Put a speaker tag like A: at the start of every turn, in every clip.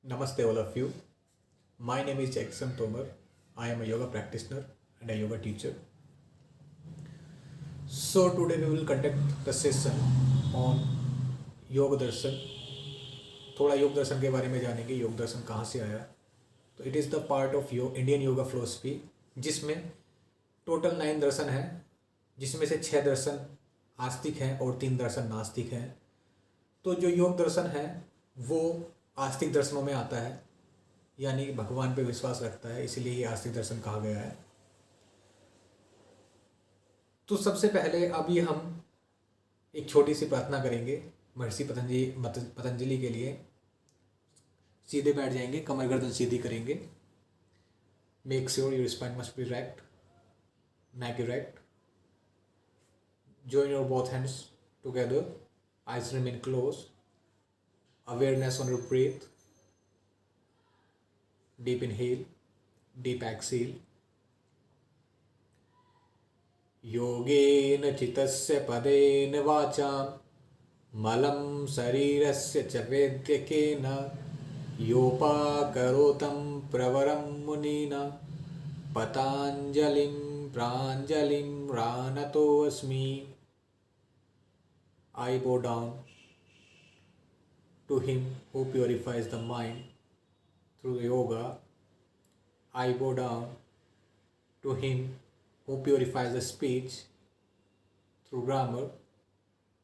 A: Namaste, all of you. My name is Jackson Tomar. I am a yoga practitioner and a yoga teacher. So, today we will conduct the session on योग दर्शन. थोड़ा योग दर्शन के बारे में जानेंगे. योग दर्शन कहाँ से आया. तो it is the part of Indian yoga philosophy, जिसमें टोटल 9 दर्शन हैं, जिसमें से 6 दर्शन आस्तिक हैं और 3 दर्शन नास्तिक हैं. तो जो योग दर्शन है वो आस्तिक दर्शनों में आता है, यानी भगवान पे विश्वास रखता है, इसलिए ये आस्तिक दर्शन कहा गया है. तो सबसे पहले अभी हम एक छोटी सी प्रार्थना करेंगे महर्षि पतंजलि के लिए. सीधे बैठ जाएंगे, कमर गर्दन सीधी करेंगे. Make sure your spine must be erect, neck erect. Join your both hands together, eyes remain closed. Awareness on your breath. Deep inhale, deep exhale. योगेन चितस्य पदेन वाचां मलं शरीरस्य च वैद्यकेन योपाकरोतं प्रवरं मुनिना पताञ्जलिं प्राञ्जलिं रानतोऽस्मि. I bow down to him who purifies the mind through yoga. I bow down to him who purifies the speech through grammar.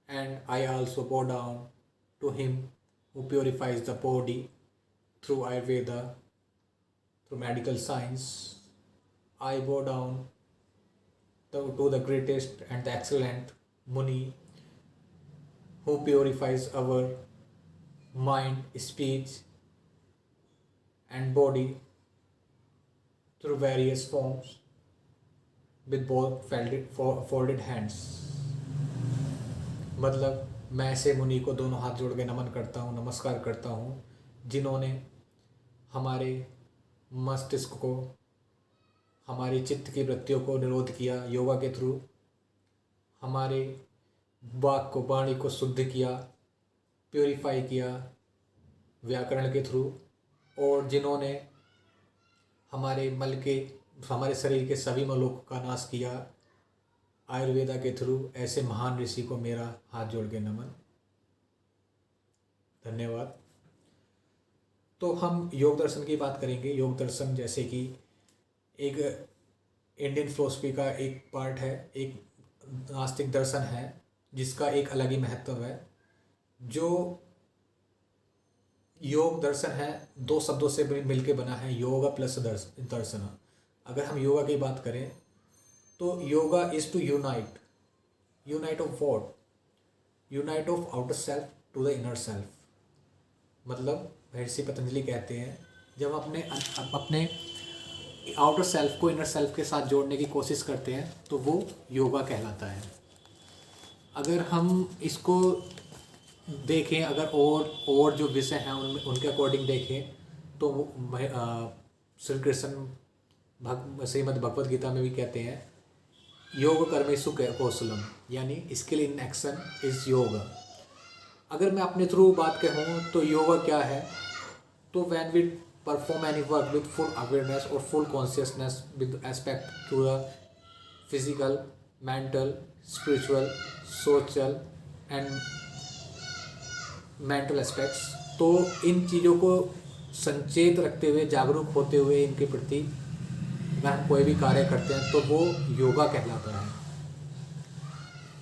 A: And I also bow down to him who purifies the body through Ayurveda, through medical science. I bow down to the greatest and the excellent Muni who purifies our mind, speech and body through various forms with both folded hands. मतलब मैं ऐसे मुनि को दोनों हाथ जोड़ के नमन करता हूँ, नमस्कार करता हूँ, जिन्होंने हमारे मस्तिष्क को, हमारी चित्त की वृत्तियों को निरोध किया योगा के थ्रू, हमारे वाक को, वाणी को शुद्ध किया, प्योरीफाई किया व्याकरण के थ्रू, और जिन्होंने हमारे शरीर के सभी मलों का नाश किया आयुर्वेदा के थ्रू. ऐसे महान ऋषि को मेरा हाथ जोड़ के नमन. धन्यवाद. तो हम योग दर्शन की बात करेंगे. योग दर्शन जैसे कि एक इंडियन फिलोसफी का एक पार्ट है, एक नास्तिक दर्शन है, जिसका एक अलग ही महत्व है. जो योग दर्शन है 2 शब्दों से मिलके बना है, योगा प्लस दर्शन. अगर हम योगा की बात करें तो yoga is to unite of what, unite of outer self to the inner self. मतलब महर्षि पतंजलि कहते हैं जब अपने आउटर सेल्फ को इनर सेल्फ के साथ जोड़ने की कोशिश करते हैं तो वो योगा कहलाता है. अगर हम इसको देखें, अगर और जो विषय हैं उनके अकॉर्डिंग देखें तो श्री कृष्ण श्रीमद् भगवद गीता में भी कहते हैं योग कर्मेषु कौशलम, यानी स्किल इन एक्शन इज योग. अगर मैं अपने थ्रू बात कहूँ तो योगा क्या है, तो when we perform any work with full awareness और full consciousness with aspect to the physical, mental, spiritual, social and mental aspects. तो इन चीज़ों को संचेत रखते हुए, जागरूक होते हुए इनके प्रति अगर हम कोई भी कार्य करते हैं तो वो योगा कहलाता है.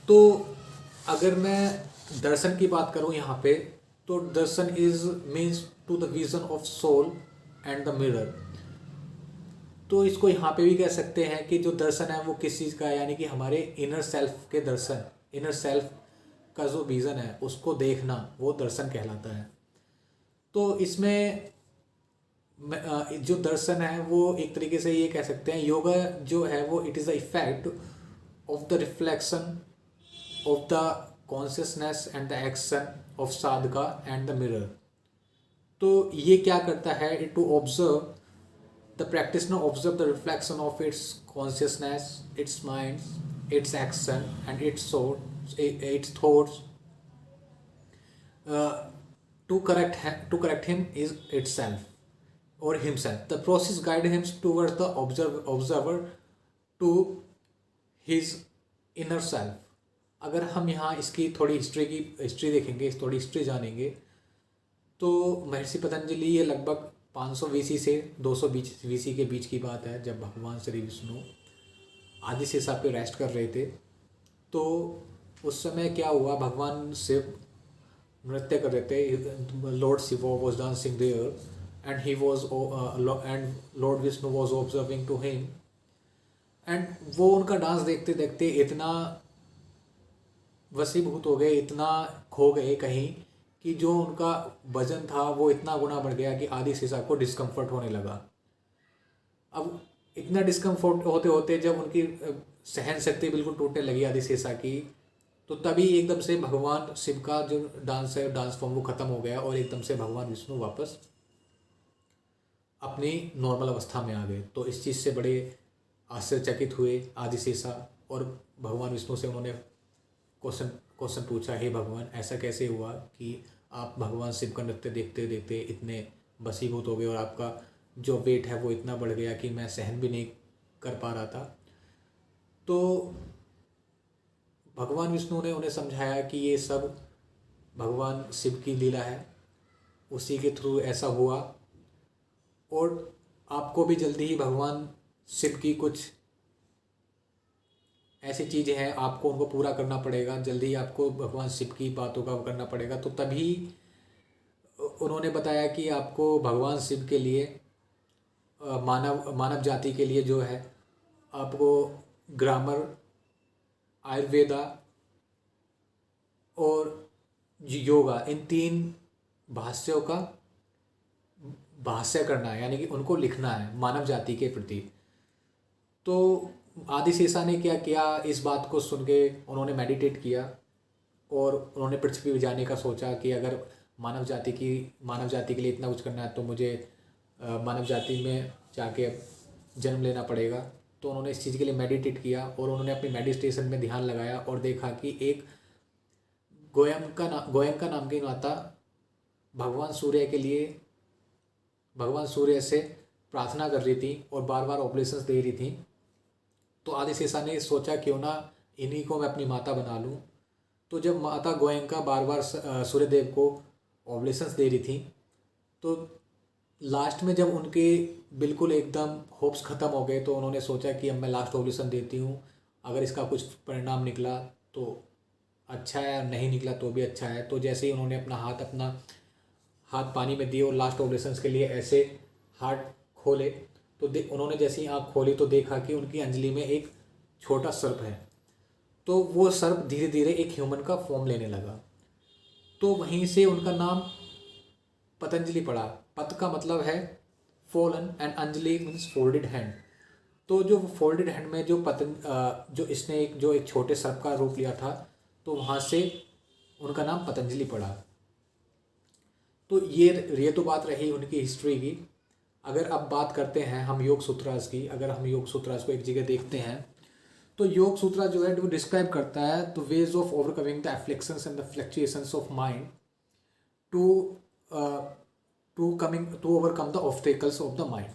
A: तो अगर मैं दर्शन की बात करूं यहाँ पे, तो darshan is means to the vision of soul and the mirror. तो इसको यहाँ पे भी कह सकते हैं कि जो दर्शन है वो किस चीज़ का है, यानी कि हमारे इनर सेल्फ के दर्शन, इनर सेल्फ का जो विज़न है उसको देखना, वो दर्शन कहलाता है. तो इसमें जो दर्शन है वो एक तरीके से ये कह सकते हैं, योगा जो है वो it is the effect of the reflection of the consciousness and the action of sadhaka and the mirror. तो ये क्या करता है, it to observe the practitioner observe the reflection of its consciousness, its mind, its action and its thoughts to correct him is itself or himself. The process guide him towards the observer to his inner self. अगर हम यहाँ इसकी थोड़ी history देखेंगे, थोड़ी history जानेंगे, तो महर्षि पतंजलि ये लगभग 500 वीसी से 200 वीसी के बीच की बात है, जब भगवान श्री विष्णु आदि शेषा पे रेस्ट कर रहे थे। तो उस समय क्या हुआ, भगवान शिव नृत्य कर रहे थे, Lord Shiva was dancing there and he was and Lord Vishnu was observing to him. And वो उनका डांस देखते देखते इतना वशीभूत हो गए, इतना खो गए कहीं, कि जो उनका वजन था वो इतना गुना बढ़ गया कि आदि शेषा को डिस्कम्फर्ट होने लगा। अब इतना डिस्कम्फर्ट होते होते जब उनकी सहन शक्ति बिल्कुल टूटने लगी आदि शेषा की, तो तभी एकदम से भगवान शिव का जो डांस है, डांस फॉर्म वो ख़त्म हो गया और एकदम से भगवान विष्णु वापस अपनी नॉर्मल अवस्था में आ गए। तो इस चीज़ से बड़े आश्चर्यचकित हुए आदि शेषा, और भगवान विष्णु से उन्होंने क्वेश्चन पूछा, हे भगवान, ऐसा कैसे हुआ कि आप भगवान शिव का नृत्य देखते देखते इतने वशीभूत हो गए और आपका जो वेट है वो इतना बढ़ गया कि मैं सहन भी नहीं कर पा रहा था। तो भगवान विष्णु ने उन्हें समझाया कि ये सब भगवान शिव की लीला है, उसी के थ्रू ऐसा हुआ, और आपको भी जल्दी ही भगवान शिव की कुछ ऐसी चीज़ें हैं, आपको उनको पूरा करना पड़ेगा, जल्दी ही आपको भगवान शिव की बातों का करना पड़ेगा। तो तभी उन्होंने बताया कि आपको भगवान शिव के लिए मानव जाति के लिए जो है, आपको ग्रामर, आयुर्वेदा और योगा, इन 3 भाष्यों का भाष्य करना है, यानी कि उनको लिखना है मानव जाति के प्रति। तो आदि शेषा ने क्या किया, इस बात को सुन के उन्होंने मेडिटेट किया और उन्होंने पृथ्वी पे जाने का सोचा कि अगर मानव जाति के लिए इतना कुछ करना है तो मुझे मानव जाति में जाके जन्म लेना पड़ेगा। तो उन्होंने इस चीज़ के लिए मेडिटेट किया और उन्होंने अपनी मेडिटेशन में ध्यान लगाया और देखा कि एक गोयंका नाम की माता भगवान सूर्य से प्रार्थना कर रही थी और बार बार ऑब्लेशंस दे रही थी। तो आदि शेषा ने सोचा क्यों ना इन्हीं को मैं अपनी माता बना लूँ। तो जब माता गोयंका बार बार सूर्यदेव को ऑब्लेशंस दे रही थी, तो लास्ट में जब उनके बिल्कुल एकदम होप्स ख़त्म हो गए, तो उन्होंने सोचा कि अब मैं लास्ट ऑब्लेशन देती हूँ, अगर इसका कुछ परिणाम निकला तो अच्छा है, नहीं निकला तो भी अच्छा है। तो जैसे ही उन्होंने अपना हाथ पानी में दिए और लास्ट ऑब्लेशंस के लिए ऐसे हाथ खोले, तो उन्होंने जैसे ही आँख खोली तो देखा कि उनकी अंजलि में एक छोटा सर्प है। तो वो सर्प धीरे धीरे एक ह्यूमन का फॉर्म लेने लगा। तो वहीं से उनका नाम पतंजलि पड़ा। पत का मतलब है fallen and Anjali means folded hand. तो जो फोल्डेड हैंड में जो इसने एक छोटे सर्प का रूप लिया था, तो वहाँ से उनका नाम पतंजलि पड़ा। तो ये तो बात रही उनकी हिस्ट्री की। अगर अब बात करते हैं हम योग सूत्रास की, अगर हम योग सूत्रास को एक जगह देखते हैं, तो योग सूत्र जो है वो डिस्क्राइब करता है the ways of overcoming the afflictions and the fluctuations of mind to overcome the obstacles of the mind.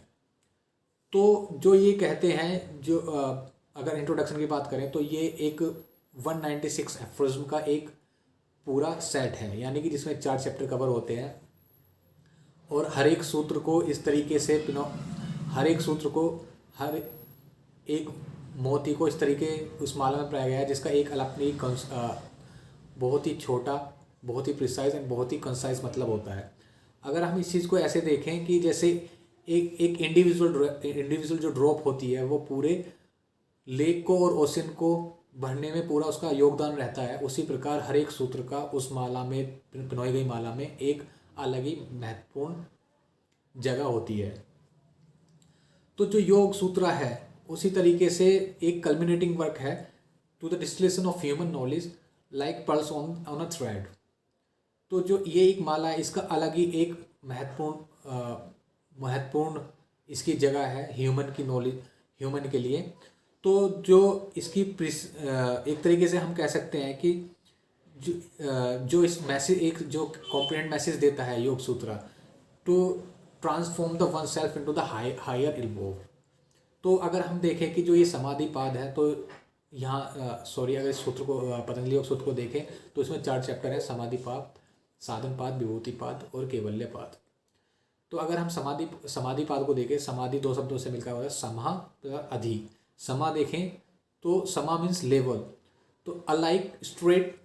A: तो जो ये कहते हैं, जो अगर इंट्रोडक्शन की बात करें, तो ये एक 196 एफोरिज्म का एक पूरा सेट है, यानी कि जिसमें 4 चैप्टर कवर होते हैं और हर एक सूत्र को इस तरीके से हर एक मोती को इस तरीके उस माला में पाया गया है जिसका एक अपनी बहुत ही छोटा, बहुत ही प्रिसाइज एंड बहुत ही कंसाइज मतलब होता है। अगर हम इस चीज़ को ऐसे देखें कि जैसे एक इंडिविजुअल जो ड्रॉप होती है वो पूरे लेक को और ओशन को भरने में पूरा उसका योगदान रहता है, उसी प्रकार हर एक सूत्र का उस माला में, पिनोई गई माला में, एक अलग ही महत्वपूर्ण जगह होती है। तो जो योग सूत्र है उसी तरीके से एक कल्मिनेटिंग वर्क है to the distillation of human knowledge like pearls on a thread. तो जो ये एक माला है, इसका अलग ही एक महत्वपूर्ण इसकी जगह है ह्यूमन की नॉलेज, ह्यूमन के लिए। तो जो इसकी एक तरीके से हम कह सकते हैं कि जो इस मैसेज एक जो कॉम्प्रिहेंड मैसेज देता है Yoga Sutra, to transform the one self into the higher evolve. तो अगर हम देखें कि जो ये समाधि पाद है, तो यहाँ सॉरी, अगर इस सूत्र को पतंजलि योग सूत्र को देखें तो इसमें 4 चैप्टर है: समाधि पाद, साधन पाद, विभूति पाद और कैवल्य पाद। तो अगर हम समाधि पाद को देखें, समाधि 2 शब्दों से मिलकर होता है, समा प्लस अधि। समा देखें तो समा मीन्स लेवल, तो अलाइक स्ट्रेट,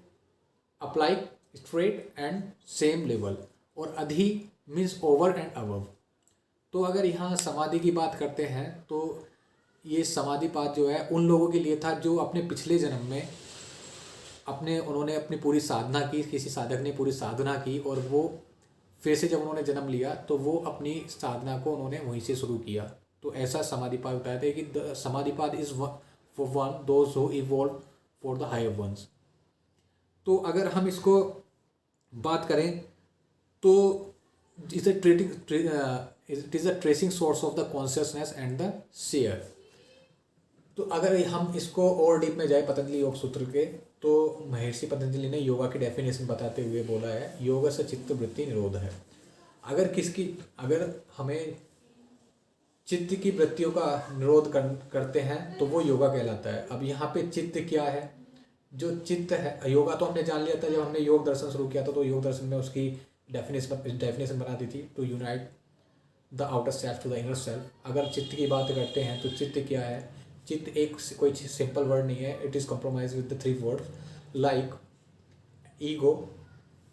A: अप्लाइक स्ट्रेट एंड सेम लेवल, और अधि मीन्स ओवर एंड अबव। तो अगर यहाँ समाधि की बात करते हैं तो ये समाधि पाद जो है उन लोगों के लिए था जो अपने पिछले जन्म में उन्होंने अपनी पूरी साधना की, किसी साधक ने पूरी साधना की, और वो फिर से जब उन्होंने जन्म लिया तो वो अपनी साधना को उन्होंने वहीं से शुरू किया। तो ऐसा समाधिपाद बताते हैं कि Samadhipada is for one those who evolve for the higher ones. तो अगर हम इसको बात करें तो it is a tracing source of the consciousness and the share. तो अगर हम इसको और डीप में जाए पतंजलि योग सूत्र के, तो महर्षि पतंजलि ने योगा की डेफिनेशन बताते हुए बोला है, योग से चित्त वृत्ति निरोध है। अगर हमें चित्त की वृत्तियों का निरोध करते हैं तो वो योगा कहलाता है। अब यहाँ पे चित्त क्या है? जो चित्त है, योगा तो हमने जान लिया था जब हमने योग दर्शन शुरू किया था, तो योग दर्शन में उसकी डेफिनेशन बना दी थी, to unite the outer self to the inner self. अगर चित्त की बात करते हैं तो चित्त क्या है? चित्त एक कोई सिंपल वर्ड नहीं है, it is compromise with the 3 words like ego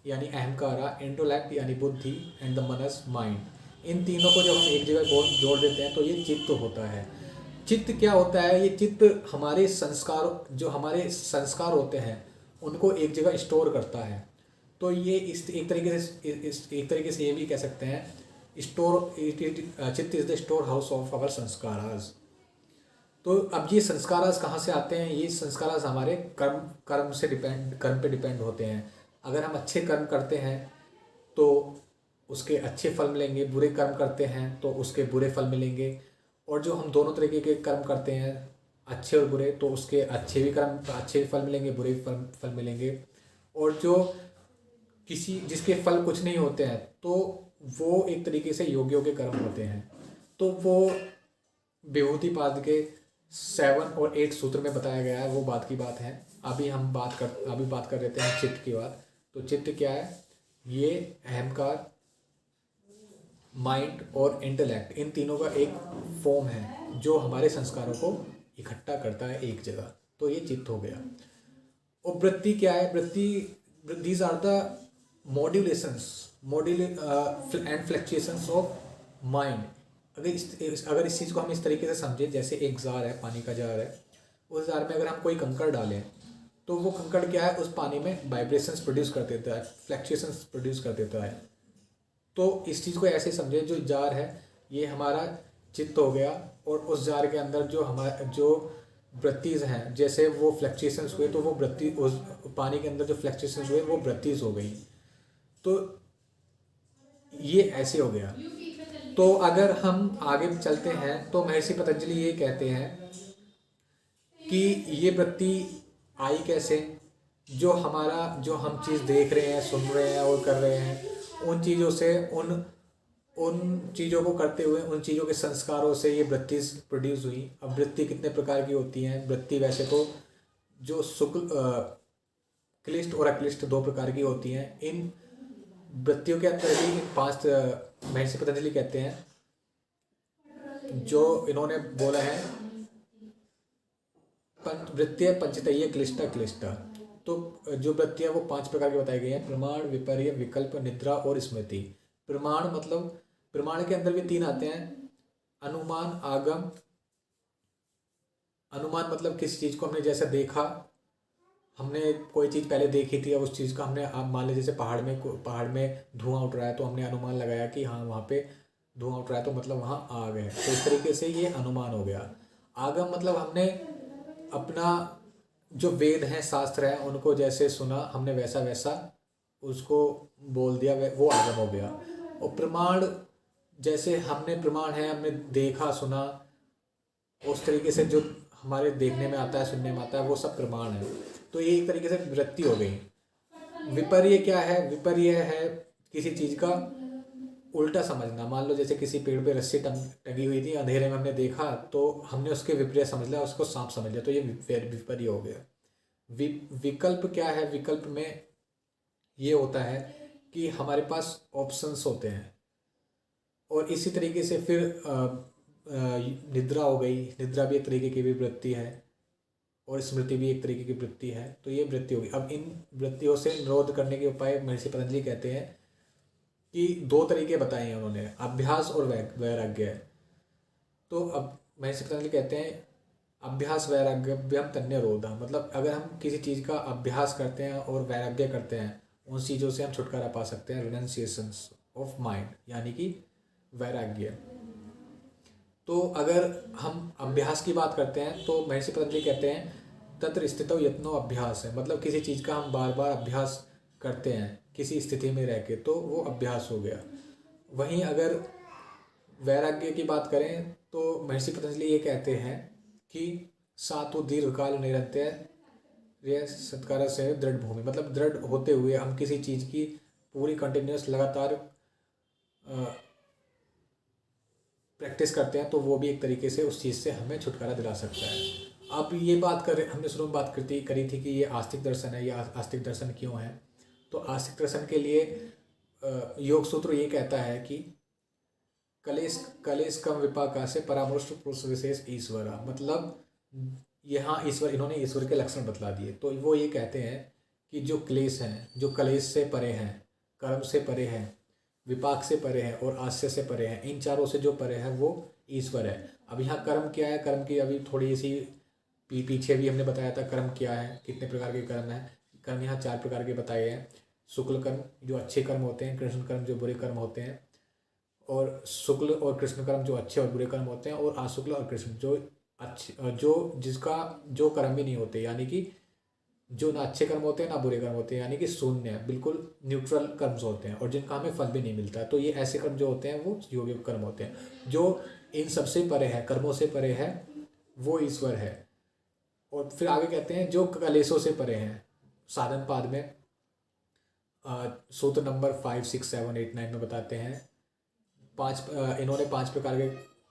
A: यानी अहंकारा, इंटेलेक्ट यानी बुद्धि, एंड द मनस माइंड। इन तीनों को जब हम एक जगह जोड़ देते हैं तो ये चित्त होता है। चित्त क्या होता है? ये चित्त हमारे संस्कार होते हैं उनको एक जगह स्टोर करता है। तो ये एक तरीके से ये भी कह सकते हैं, chitta is the storehouse of our samskaras. तो अब ये संस्कारास कहाँ से आते हैं? ये संस्कारास हमारे कर्म पे डिपेंड होते हैं। अगर हम अच्छे कर्म करते हैं तो उसके अच्छे फल मिलेंगे, बुरे कर्म करते हैं तो उसके बुरे फल मिलेंगे। और जो हम दोनों तरीके के कर्म करते हैं, अच्छे और बुरे, तो उसके अच्छे फल मिलेंगे, बुरे फल मिलेंगे। और जो जिसके फल कुछ नहीं होते हैं तो वो एक तरीके से योगियों के कर्म होते हैं। तो वो विभूति पाद के 7 और 8 सूत्र में बताया गया है, वो बात की बात है। अभी बात कर लेते हैं चित्त की बात। तो चित्त क्या है? ये अहंकार, माइंड और इंटेलेक्ट, इन तीनों का एक फॉर्म है जो हमारे संस्कारों को इकट्ठा करता है एक जगह। तो ये चित्त हो गया। और वृत्ति क्या है? These are the modulations and fluctuations of mind. अगर इस चीज़ को हम इस तरीके से समझें, जैसे एक जार है, पानी का जार है, उस जार में अगर हम कोई कंकड़ डालें तो वो कंकड़ क्या है? उस पानी में वाइब्रेशंस प्रोड्यूस कर देता है, फ्लक्चुएशंस प्रोड्यूस कर देता है। तो इस चीज़ को ऐसे समझे, जो जार है ये हमारा चित्त हो गया, और उस जार के अंदर जो वृत्तिज हैं, जैसे वो फ्लक्चुएशंस हुए तो वो वृत्ति, उस पानी के अंदर जो फ्लक्चुएशंस हुए वो वृत्तिज हो गई। तो ये ऐसे हो गया। तो अगर हम आगे चलते हैं तो महर्षि पतंजलि ये कहते हैं कि ये वृत्ति आई कैसे? जो हम चीज़ देख रहे हैं, सुन रहे हैं और कर रहे हैं, उन चीज़ों से, उन चीज़ों को करते हुए, उन चीज़ों के संस्कारों से ये वृत्ति प्रोड्यूस हुई। अब वृत्ति कितने प्रकार की होती हैं? वृत्ति वैसे तो जो क्लिष्ट और अक्लिष्ट 2 प्रकार की होती हैं। इन वृत्तियों के अंदर भी इन 5 महर्षि पतंजलि कहते हैं, जो इन्होंने बोला है, वृत्तियाँ पंचतैय क्लिष्टा क्लिष्टा। तो जो वृत्तियाँ वो 5 प्रकार की बताई गई हैं: प्रमाण, विपर्य, विकल्प, निद्रा और स्मृति। प्रमाण के अंदर भी 3 आते हैं: अनुमान, आगम। अनुमान मतलब किसी चीज़ को हमने जैसे देखा, हमने कोई चीज़ पहले देखी थी, अब उस चीज़ का हमने, आप मान लीजिए जैसे पहाड़ में धुआं उठ रहा है, तो हमने अनुमान लगाया कि हाँ वहाँ पे धुआं उठ रहा है, तो मतलब वहाँ आग है। तो इस तरीके से ये अनुमान हो गया। आगम मतलब हमने अपना जो वेद हैं, शास्त्र हैं, उनको जैसे सुना हमने, वैसा उसको बोल दिया, वो आगम हो गया। और प्रमाण, जैसे प्रमाण है, हमने देखा, सुना, उस तरीके से जो हमारे देखने में आता है, सुनने में आता है, वो सब प्रमाण है। तो ये एक तरीके से वृत्ति हो गई। विपर्य क्या है? विपर्य है किसी चीज़ का उल्टा समझना। मान लो जैसे किसी पेड़ पे रस्सी टंगी हुई थी, अंधेरे में हमने देखा तो हमने उसके विपरीत समझ लिया, उसको सांप समझ लिया, तो ये विपर्य हो गया। विकल्प क्या है? विकल्प में ये होता है कि हमारे पास ऑप्शंस होते हैं। और इसी तरीके से फिर निद्रा हो गई, निद्रा भी एक तरीके की वृत्ति है, और स्मृति भी एक तरीके की वृत्ति है। तो ये वृत्ति होगी। अब इन वृत्तियों से निरोध करने के उपाय महर्षि पतंजलि कहते हैं कि दो तरीके बताए हैं उन्होंने, अभ्यास और वैराग्य। तो अब महर्षि पतंजलि कहते हैं अभ्यास वैराग्यम तन्यरोधा, मतलब अगर हम किसी चीज़ का अभ्यास करते हैं और वैराग्य करते हैं, उन चीज़ों से हम छुटकारा पा सकते हैं, रिनंसिएशंस ऑफ माइंड, यानी कि वैराग्य। तो अगर हम अभ्यास की बात करते हैं तो महर्षि पतंजलि कहते हैं तत्र स्थितौ यत्नो अभ्यास है, मतलब किसी चीज़ का हम बार बार अभ्यास करते हैं किसी स्थिति में रह के, तो वो अभ्यास हो गया। वहीं अगर वैराग्य की बात करें तो महर्षि पतंजलि ये कहते हैं कि सातु दीर्घकाल निरंतर सत्कार से दृढ़ भूमि, मतलब दृढ़ होते हुए हम किसी चीज़ की पूरी कंटिन्यूस लगातार प्रैक्टिस करते हैं, तो वो भी एक तरीके से उस चीज़ से हमें छुटकारा दिला सकता है। अब ये बात करें, हमने शुरू में बात करी थी कि ये आस्तिक दर्शन है, ये आस्तिक दर्शन क्यों है? तो आस्तिक दर्शन के लिए योग सूत्र ये कहता है कि कलेश कम विपाका से परामृष्ट पुरुष विशेष ईश्वर, मतलब यहाँ ईश्वर, इन्होंने ईश्वर के लक्षण बतला दिए। तो वो ये कहते हैं कि जो क्लेश हैं, जो कलेश से परे हैं, कर्म से परे हैं, विपाक से परे हैं और आस्य से परे हैं, इन चारों से जो परे है वो ईश्वर है। अब यहाँ कर्म क्या है? कर्म की अभी थोड़ी सी पीछे भी हमने बताया था कर्म क्या है, कितने प्रकार के कर्म हैं। कर्म यहाँ 4 प्रकार के बताए हैं। शुक्ल कर्म जो अच्छे कर्म होते हैं, कृष्ण कर्म जो बुरे कर्म होते हैं, और शुक्ल और कृष्ण कर्म जो अच्छे और बुरे कर्म होते हैं, और अशुक्ल और कृष्ण जो अच्छे, जो जिसका जो कर्म भी नहीं होते, यानी कि जो ना अच्छे कर्म होते हैं ना बुरे कर्म होते हैं, यानी कि शून्य, बिल्कुल न्यूट्रल कर्म्स होते हैं, और जिनका हमें फल भी नहीं मिलता। तो ये ऐसे कर्म जो होते हैं वो योगिक कर्म होते हैं। जो इन सबसे परे है, कर्मों से परे है, वो ईश्वर है। और फिर आगे कहते हैं जो कलेशों से परे हैं, साधन पाद में सूत्र नंबर 5, 6, 7, 8, 9 में बताते हैं इन्होंने 5 प्रकार के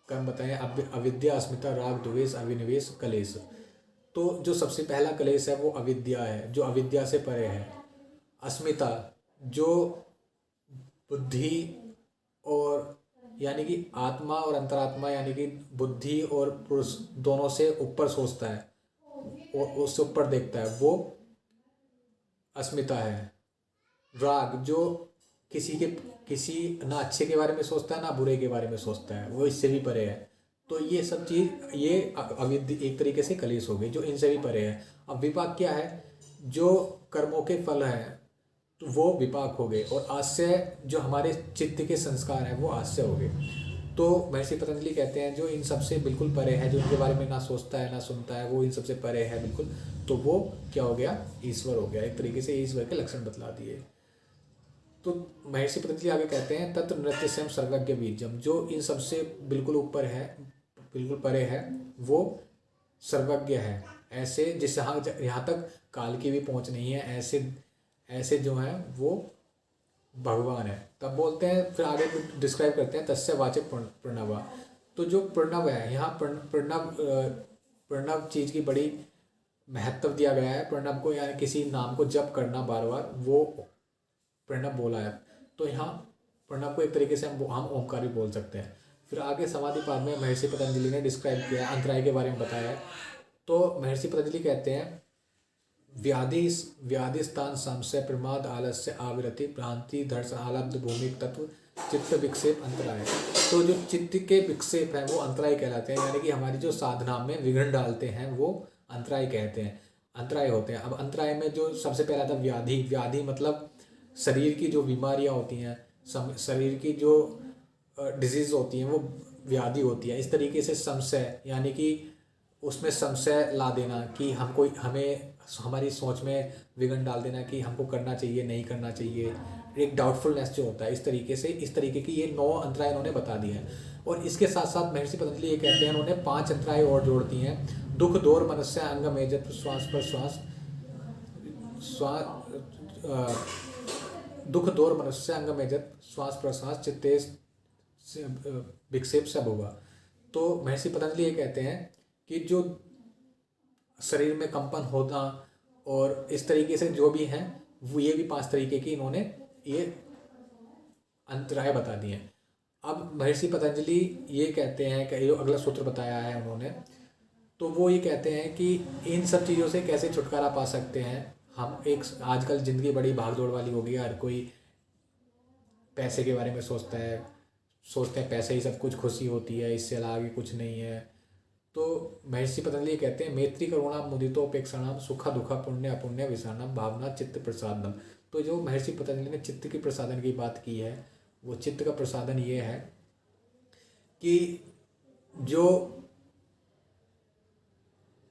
A: कर्म बताए हैं। अविद्या, अस्मिता, राग, द्वेष, अभिनिवेश, कलेश। तो जो सबसे पहला कलेश है वो अविद्या है, जो अविद्या से परे है। अस्मिता जो बुद्धि और यानी कि आत्मा और अंतरात्मा, यानी कि बुद्धि और पुरुष दोनों से ऊपर सोचता है और उससे ऊपर देखता है, वो अस्मिता है। राग जो किसी ना अच्छे के बारे में सोचता है ना बुरे के बारे में सोचता है, वो इससे भी परे है। तो ये सब चीज़ ये अविद्या एक तरीके से कलेश हो गई, जो इनसे भी परे है। अब विपाक क्या है? जो कर्मों के फल हैं तो वो विपाक हो गए, और आश्रय जो हमारे चित्त के संस्कार हैं वो आश्रय हो गए। तो महर्षि पतंजलि कहते हैं जो इन सबसे बिल्कुल परे है, जो इनके बारे में ना सोचता है ना सुनता है, वो इन सबसे परे है बिल्कुल, तो वो क्या हो गया? ईश्वर हो गया। एक तरीके से ईश्वर के लक्षण बतला दिए। तो महर्षि पतंजलि आगे कहते हैं तत्र नृत्य स्वयं सर्वज्ञ बीजम, जो इन सबसे बिल्कुल ऊपर है, बिल्कुल परे है, वो सर्वज्ञ है। ऐसे जिस यहाँ तक काल की भी पहुँच नहीं है, ऐसे जो हैं वो भगवान है। तब बोलते हैं, फिर आगे डिस्क्राइब करते हैं तस्य वाचक प्रणव। तो जो प्रणव है यहाँ प्रणव चीज़ की बड़ी महत्व दिया गया है। प्रणव को यानी किसी नाम को जप करना बार बार, वो प्रणव बोला है। तो यहाँ प्रणव को एक तरीके से हम ओंकार भी बोल सकते हैं। फिर आगे समाधि पाद में महर्षि पतंजलि ने डिस्क्राइब किया, अंतराय के बारे में बताया है। तो महर्षि पतंजलि कहते हैं व्याधि स्थान संशय प्रमाद आलस्य आविरति भ्रांति दर्शन आलब्ध भूमि तत्व चित्त विक्षेप अंतराय। तो जो चित्त के विक्षेप हैं वो अंतराय कहलाते हैं, यानी कि हमारी जो साधना में विघ्न डालते हैं वो अंतराय कहते हैं, अंतराय होते हैं। अब अंतराय में जो सबसे पहला था व्याधि मतलब शरीर की जो बीमारियां होती हैं, शरीर की जो डिजीज़ होती हैं वो व्याधि होती है। इस तरीके से संशय यानी कि उसमें संशय ला देना कि हमें हमारी सोच में विघ्न डाल देना कि हमको करना चाहिए नहीं करना चाहिए, एक डाउटफुलनेस जो होता है, इस तरीके की ये 9 अंतराय इन्होंने बता दिए हैं। और इसके साथ साथ महर्षि पतंजलि ये कहते हैं, उन्होंने 5 अंतराय और जोड़ दिए हैं। दुख दोर मनस्य अंग मेजत श्वास पर श्वास दुख दौर मनुष्य अंग में जब श्वास प्रश्वास चित्ते विक्षेप सब होगा। तो महर्षि पतंजलि ये कहते हैं कि जो शरीर में कंपन होना और इस तरीके से जो भी हैं वो ये भी 5 तरीके की इन्होंने ये अंतराय बता दिए हैं। अब महर्षि पतंजलि ये कहते हैं कि जो अगला सूत्र बताया है उन्होंने, तो वो ये कहते हैं कि इन सब चीज़ों से कैसे छुटकारा पा सकते हैं हम। एक आजकल ज़िंदगी बड़ी भागदौड़ वाली हो गई है, हर कोई पैसे के बारे में सोचते हैं पैसे ही सब कुछ, खुशी होती है, इससे आगे कुछ नहीं है। तो महर्षि पतंजलि कहते हैं मैत्री करुणा मुदितोपेक्षाणाम सुखा दुखा पुण्य अपुण्य विषाणम भावना चित्त प्रसादनम। तो जो महर्षि पतंजलि ने चित्त की प्रसादन की बात की है, वो चित्त का प्रसादन ये है कि जो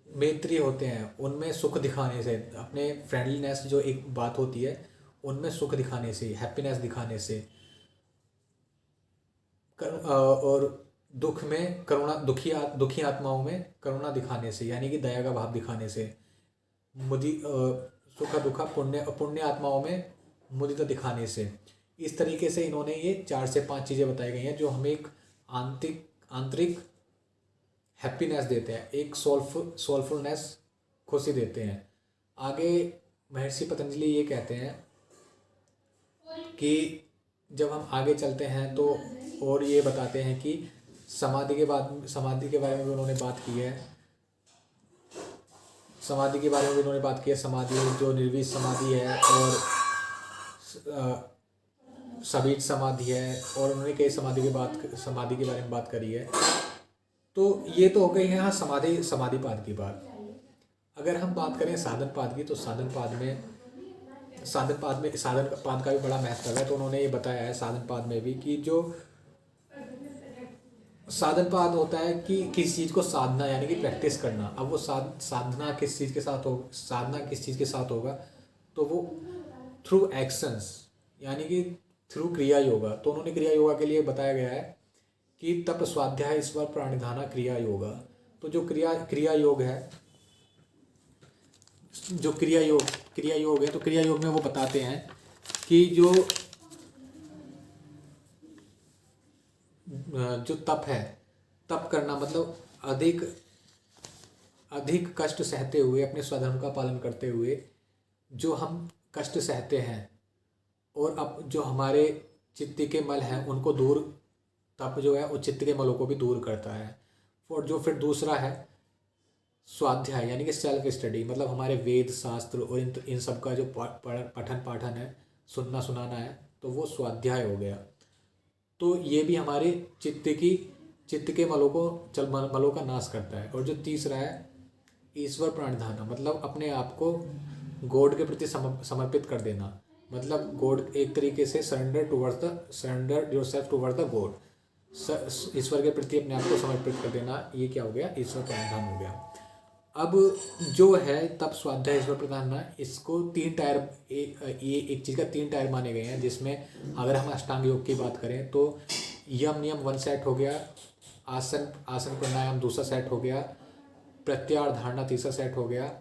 A: मैत्री होते हैं उनमें सुख दिखाने से, अपने फ्रेंडलीनेस जो एक बात होती है उनमें सुख दिखाने से, हैप्पीनेस दिखाने से, और दुख में करुणा, दुखी आत्माओं में करुणा दिखाने से, यानी कि दया का भाव दिखाने से, सुख दुखा पुण्य आत्माओं में मुदिता दिखाने से। इस तरीके से इन्होंने ये 4 से 5 चीज़ें बताई गई हैं जो हमें एक आंतरिक हैप्पीनेस देते हैं, एक सोलफुलनेस, खुशी देते हैं। आगे महर्षि पतंजलि ये कहते हैं कि जब हम आगे चलते हैं तो और ये बताते हैं कि समाधि के बारे में भी उन्होंने बात की है। समाधि के बारे में भी उन्होंने बात की है। समाधि जो निर्विष समाधि है और सबीज समाधि है, और उन्होंने कई समाधि के बारे में बात करी है। तो ये तो हो गई है हाँ समाधिपाद की बात। अगर हम बात करें साधनपाद की, तो साधनपाद का भी बड़ा महत्व है। तो उन्होंने ये बताया है साधनपाद में भी कि जो साधनपाद होता है कि किसी चीज़ को साधना, यानी कि प्रैक्टिस करना। अब वो साधना किस चीज़ के साथ होगा, तो वो थ्रू एक्शंस, यानी कि थ्रू क्रिया योगा। तो उन्होंने क्रिया योगा के लिए बताया गया है कि तप स्वाध्याय ईश्वर प्राणिधाना क्रिया योगा। तो जो क्रिया योग है, तो क्रिया योग में वो बताते हैं कि जो तप है, तप करना मतलब अधिक कष्ट सहते हुए, अपने स्वधर्म का पालन करते हुए जो हम कष्ट सहते हैं, और अब जो हमारे चित्त के मल हैं उनको दूर, तप जो है वो चित्त के मलों को भी दूर करता है। और जो फिर दूसरा है स्वाध्याय, यानी कि सेल्फ स्टडी, मतलब हमारे वेद शास्त्र और इन सब का जो पठन पाठन है, सुनना सुनाना है, तो वो स्वाध्याय हो गया। तो ये भी हमारे चित्त के मलों का नाश करता है। और जो तीसरा है ईश्वर प्राणिधाना, मतलब अपने आप को गॉड के प्रति समर्पित कर देना, मतलब गॉड, एक तरीके से surrender yourself towards the god, ईश्वर के प्रति अपने आप को समर्पित कर देना। ये क्या हो गया? ईश्वर प्राणिधान हो गया। अब जो है तप स्वाध्याय ईश्वर प्राणिधान, इसको 3 टायर, ये एक चीज़ का 3 टायर माने गए हैं। जिसमें अगर हम अष्टांग योग की बात करें तो यम नियम 1 सेट हो गया, आसन प्राणायाम दूसरा सेट हो गया, प्रत्याहार धारणा तीसरा सेट हो गया,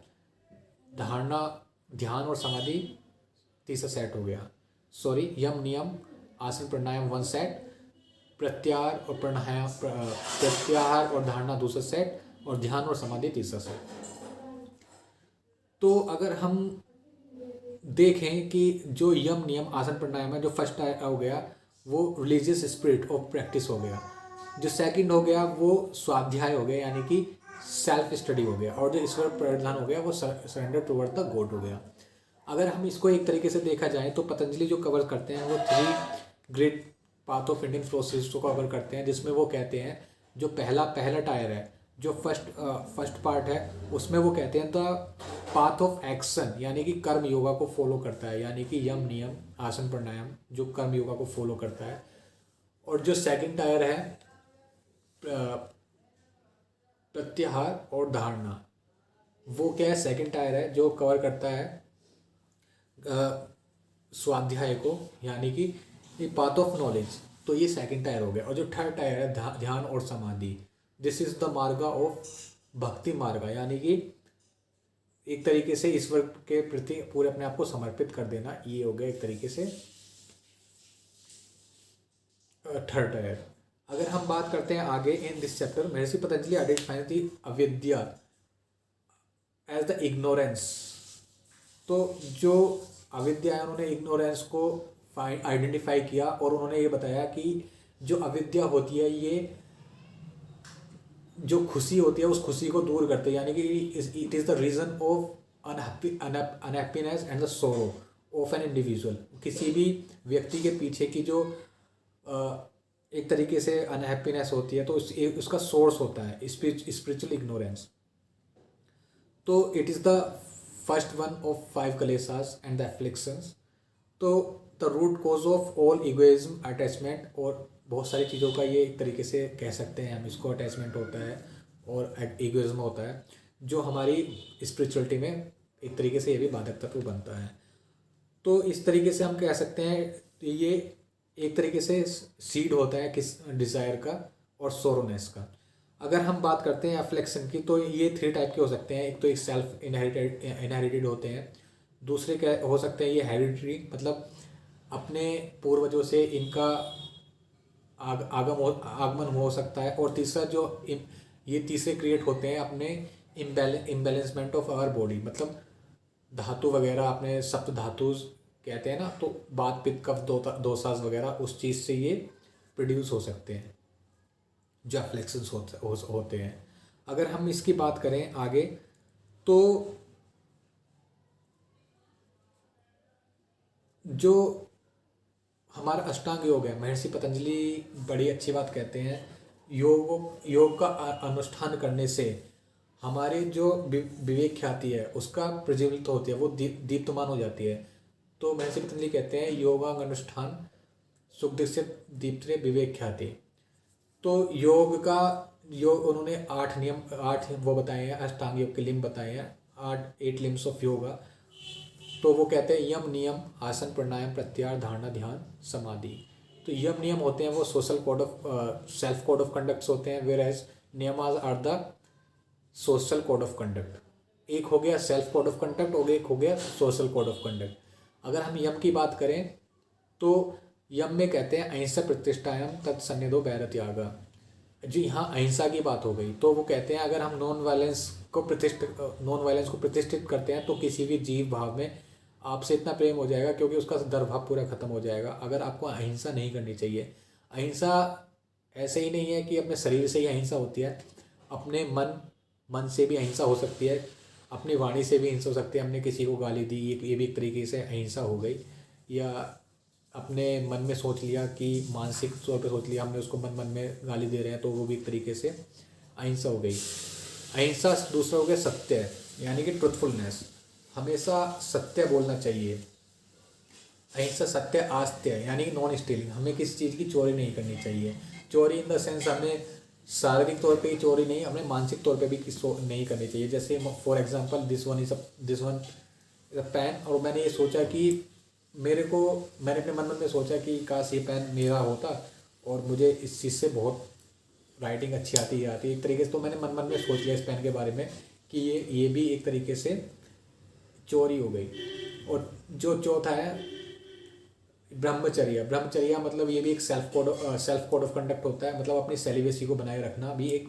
A: धारणा ध्यान और समाधि तीसरा सेट हो गया। यम नियम आसन प्राणायाम 1 सेट, प्रत्याहार और धारणा दूसरा सेट, और ध्यान और समाधि तीसरा सेट। तो अगर हम देखें कि जो यम नियम आसन प्राणायाम है, जो फर्स्ट हो गया वो रिलीजियस स्पिरिट ऑफ प्रैक्टिस हो गया, जो सेकंड हो गया वो स्वाध्याय हो गया, यानी कि सेल्फ स्टडी हो गया, और जो ईश्वर प्राणिधान हो गया वो सरेंडर टुवर्ड द गॉड हो गया। अगर हम इसको एक तरीके से देखा जाए तो पतंजलि जो कवर करते हैं वो 3 great path of Indian philosophy को कवर करते हैं, जिसमें वो कहते हैं जो पहला टायर है, जो फर्स्ट पार्ट है, उसमें वो कहते हैं द पाथ ऑफ एक्शन, यानी कि कर्म योगा को फॉलो करता है, यानी कि यम नियम आसन प्राणायाम जो कर्म योगा को फॉलो करता है। और जो सेकंड टायर है प्रत्याहार और धारणा, वो क्या है? सेकंड टायर है जो कवर करता है स्वाध्याय को, यानी कि ये पाथ ऑफ नॉलेज। तो ये सेकंड टायर हो गया। और जो थर्ड टायर है ध्यान और समाधि, दिस इज द मार्गा ऑफ भक्ति मार्गा, यानी कि एक तरीके से ईश्वर के प्रति पूरे अपने आप को समर्पित कर देना, ये हो गया एक तरीके से थर्ड टायर। अगर हम बात करते हैं आगे in this chapter, Maharshi Patanjali identifying the अविद्या एज द इग्नोरेंस। तो जो अविद्या है उन्होंने इग्नोरेंस को आइडेंटिफाई किया और उन्होंने ये बताया कि जो अविद्या होती है ये जो खुशी होती है उस खुशी को दूर करते हैं, यानी कि it is the reason of unhappiness and the सोरो ऑफ एन इंडिविजुअल। किसी भी व्यक्ति के पीछे की जो एक तरीके से अनहैप्पीनेस होती है तो उसका सोर्स होता है स्पिरिचुअल इग्नोरेंस। तो it is the first one of 5 kleshas and the afflictions. तो the root cause of all egoism attachment, और बहुत सारी चीज़ों का ये एक तरीके से कह सकते हैं हम इसको, अटैचमेंट होता है और इगोइज्म होता है जो हमारी स्पिरिचुअलिटी में एक तरीके से ये भी बाधक तत्व बनता है। तो इस तरीके से हम कह सकते हैं ये एक तरीके से सीड होता है किस डिज़ायर का और सोरोनेस का। अगर हम बात करते हैं अफ्लेक्शन की तो ये 3 टाइप के हो सकते हैं। एक तो एक सेल्फ इनहेरिटेड होते हैं, दूसरे क्या हो सकते हैं ये हेरिडिटरी, मतलब अपने पूर्वजों से इनका आगमन हो सकता है, और तीसरा जो ये तीसरे क्रिएट होते हैं अपने इम्बैलेंसमेंट ऑफ आवर बॉडी, मतलब धातु वगैरह अपने सप्त धातु कहते हैं ना, तो बात पित्त कफ दोसाज वगैरह उस चीज़ से ये प्रोड्यूस हो सकते हैं जो फ्लेक्शंस होते हैं। अगर हम इसकी बात करें आगे तो जो हमारा अष्टांग योग है, महर्षि पतंजलि बड़ी अच्छी बात कहते हैं, योग का अनुष्ठान करने से हमारे जो विवेक ख्याति है उसका प्रज्वलित होती है, वो दीप्तमान हो जाती है। तो महर्षि पतंजलि कहते हैं योगांग अनुष्ठान सुख दीक्षित दीप्तरे विवेक ख्याति। तो योग उन्होंने 8 नियम 8 वो बताए हैं, अष्टांग योग के लिंब बताए हैं, 8 लिम्स ऑफ योगा। तो वो कहते हैं यम नियम आसन प्राणायाम प्रत्याहार धारणा ध्यान समाधि। तो यम नियम होते हैं वो social code of self code of conducts होते हैं, whereas niyamas are the social code of conduct. एक हो गया सेल्फ कोड ऑफ कंडक्ट और एक हो गया सोशल कोड ऑफ कंडक्ट। अगर हम यम की बात करें तो यम में कहते हैं अहिंसा प्रतिष्ठायाम तत्सन्निधो वैर त्यागा। जी हाँ, अहिंसा की बात हो गई तो वो कहते हैं अगर हम नॉन वायलेंस को प्रतिष्ठित करते हैं तो किसी भी जीव भाव में आपसे इतना प्रेम हो जाएगा क्योंकि उसका डर भाव पूरा खत्म हो जाएगा। अगर आपको अहिंसा नहीं करनी चाहिए, अहिंसा ऐसे ही नहीं है कि अपने शरीर से ही अहिंसा होती है, अपने मन से भी अहिंसा हो सकती है, अपनी वाणी से भी अहिंसा हो सकती है। हमने किसी को गाली दी, ये भी एक तरीके से अहिंसा हो गई, या अपने मन में सोच लिया कि मानसिक तौर पे सोच लिया हमने उसको मन में गाली दे रहे हैं, तो वो भी एक तरीके से अहिंसा हो गई। अहिंसा दूसरा हो गया सत्य, यानी कि ट्रुथफुलनेस, हमेशा सत्य बोलना चाहिए। अहिंसा सत्य आस्त्य यानी कि नॉन स्टीलिंग, हमें किसी चीज़ की चोरी नहीं करनी चाहिए। चोरी इन द सेंस हमें शारीरिक तौर पे ही चोरी नहीं, हमें मानसिक तौर पे भी नहीं करनी चाहिए। जैसे for example this one is a pen, और मैंने ये सोचा कि मैंने अपने मन में सोचा कि काश ये पेन मेरा होता और मुझे इस चीज़ से बहुत राइटिंग अच्छी आती है एक तरीके से, तो मैंने मन में सोच लिया इस पेन के बारे में कि ये भी एक तरीके से चोरी हो गई। और जो चौथा है ब्रह्मचर्या, मतलब ये भी एक सेल्फ कोड ऑफ कंडक्ट होता है, मतलब अपनी सेलिबेसी को बनाए रखना भी एक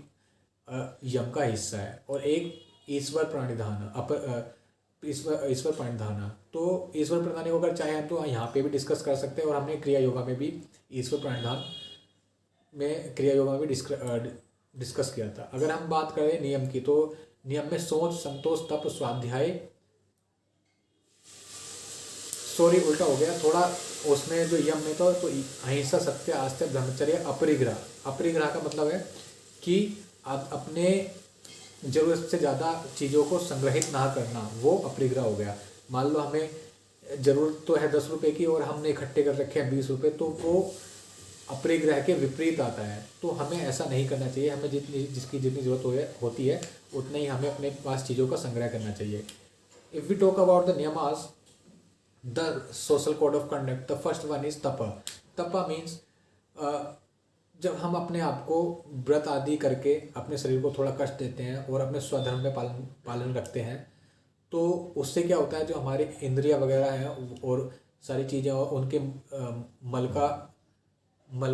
A: यम का हिस्सा है। और एक ईश्वर प्रणिधान ईश्वर प्रणिधान, तो ईश्वर प्रणिधान को अगर चाहे हम तो यहाँ पे भी डिस्कस कर सकते हैं, और हमने क्रिया योगा में भी ईश्वर प्रणिधान में डिस्कस किया था। अगर हम बात करें नियम की तो नियम में सोच संतोष तप स्वाध्याय, सॉरी उल्टा हो गया थोड़ा, उसमें जो यम में तो अहिंसा सत्य आस्ते ब्रह्मचर्य अपरिग्रह का मतलब है कि आप अपने ज़रूरत से ज़्यादा चीज़ों को संग्रहित ना करना, वो अपरिग्रह हो गया। मान लो हमें ज़रूरत तो है 10 रुपये की और हमने इकट्ठे कर रखे हैं 20 रुपये, तो वो अपरिग्रह के विपरीत आता है। तो हमें ऐसा नहीं करना चाहिए, हमें जिसकी जितनी ज़रूरत होती है उतना ही हमें अपने पास चीज़ों का संग्रह करना चाहिए। If we talk about the niyamas, the social code of conduct, the first one is tapa means जब हम अपने आप को व्रत आदि करके अपने शरीर को थोड़ा कष्ट देते हैं और अपने स्वधर्म में पालन रखते हैं, तो उससे क्या होता है, जो हमारे इंद्रिया वगैरह हैं और सारी चीज़ें उनके मल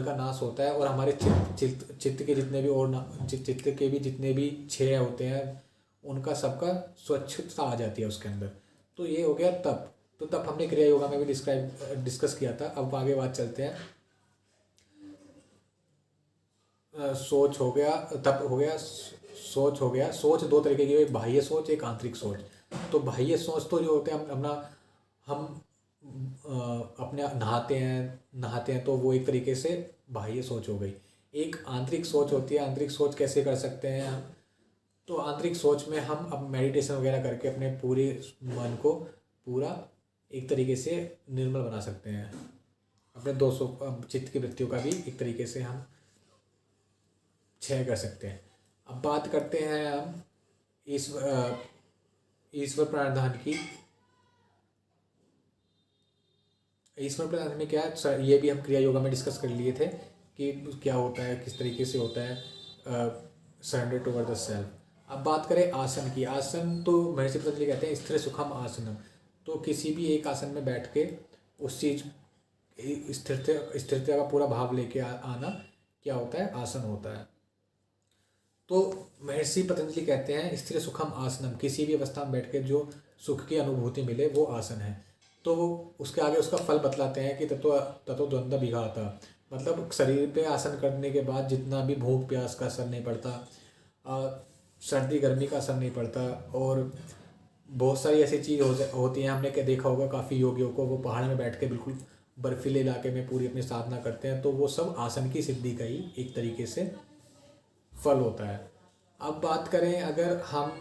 A: का नाश होता है, और हमारे चित्त के जितने भी और चित्त के भी जितने भी क्षय होते हैं उनका सबका स्वच्छता आ जाती है उसके अंदर। तो ये हो गया तप। तो तप हमने क्रिया योगा में भी डिस्कस किया था। अब आगे बात चलते हैं। सोच हो गया, तप हो गया, सोच हो गया। सोच दो तरीके की, एक बाह्य सोच, एक आंतरिक सोच। तो बाह्य सोच तो जो होते हैं हम अपने नहाते हैं तो वो एक तरीके से बाह्य सोच हो गई। एक आंतरिक सोच होती है। आंतरिक सोच कैसे कर सकते हैं हम? तो आंतरिक सोच में हम अब मेडिटेशन वगैरह करके अपने पूरे मन को पूरा एक तरीके से निर्मल बना सकते हैं। अपने 200 चित्त की वृत्तियों का भी एक तरीके से हम क्षय कर सकते हैं। अब बात करते हैं हम ईश्वर प्राणधान की। ईश्वर प्राणधान में क्या है, ये भी हम क्रिया योगा में डिस्कस कर लिए थे कि क्या होता है, किस तरीके से होता है सरेंडर टुवर्ड द सेल्फ। अब बात करें आसन की। आसन तो महर्षि पतंजलि कहते हैं स्थिर सुखम आसनम। तो किसी भी एक आसन में बैठ के उस चीज़ स्थिरता का पूरा भाव लेके आना क्या होता है, आसन होता है। तो महर्षि पतंजलि कहते हैं स्थिर सुखम आसनम, किसी भी अवस्था में बैठ के जो सुख की अनुभूति मिले वो आसन है। तो वो उसके आगे उसका फल बतलाते हैं कि ततो द्वंद्व विघाता, मतलब शरीर पे आसन करने के बाद जितना भी भूख प्यास का असर नहीं पड़ता, सर्दी गर्मी का असर नहीं पड़ता, और बहुत सारी ऐसी चीज़ होती हैं। हमने क्या देखा होगा, काफ़ी योगियों को वो पहाड़ में बैठ के बिल्कुल बर्फीले इलाके में पूरी अपनी साधना करते हैं, तो वो सब आसन की सिद्धि का ही एक तरीके से फल होता है। अब बात करें अगर हम